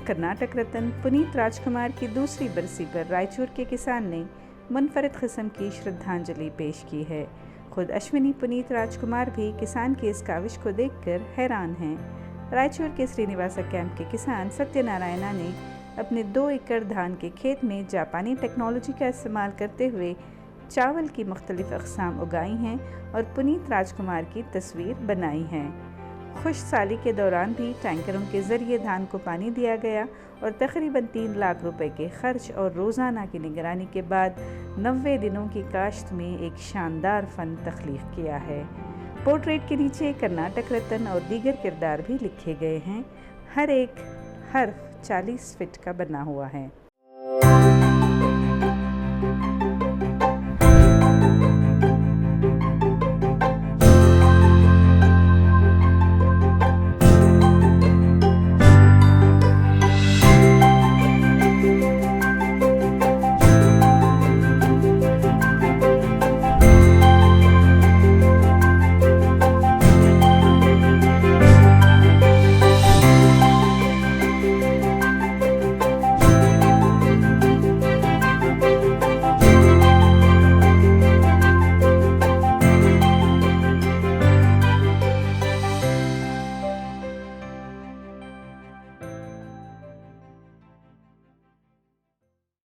कर्नाटक रत्न पुनीत राजकुमार की दूसरी बरसी पर रायचूर के किसान ने मुनफरद किस्म की श्रद्धांजलि पेश की है। खुद अश्विनी पुनीत राजकुमार भी किसान की इस काविश को देखकर हैरान हैं। रायचूर के श्रीनिवासा कैंप के किसान सत्यनारायणा ने अपने 2 एकड़ धान के खेत में जापानी टेक्नोलॉजी का इस्तेमाल करते हुए चावल की मुख्तलिफ अक़साम उगाई हैं और पुनीत राजकुमार की तस्वीर बनाई है। खुश साली के दौरान भी टैंकरों के ज़रिए धान को पानी दिया गया और तकरीबन 3 लाख रुपए के खर्च और रोज़ाना की निगरानी के बाद 90 दिनों की काश्त में एक शानदार फ़न तख्लीक़ किया है। पोर्ट्रेट के नीचे कर्नाटक रत्न और दीगर किरदार भी लिखे गए हैं। हर एक हर्फ 40 फीट का बना हुआ है।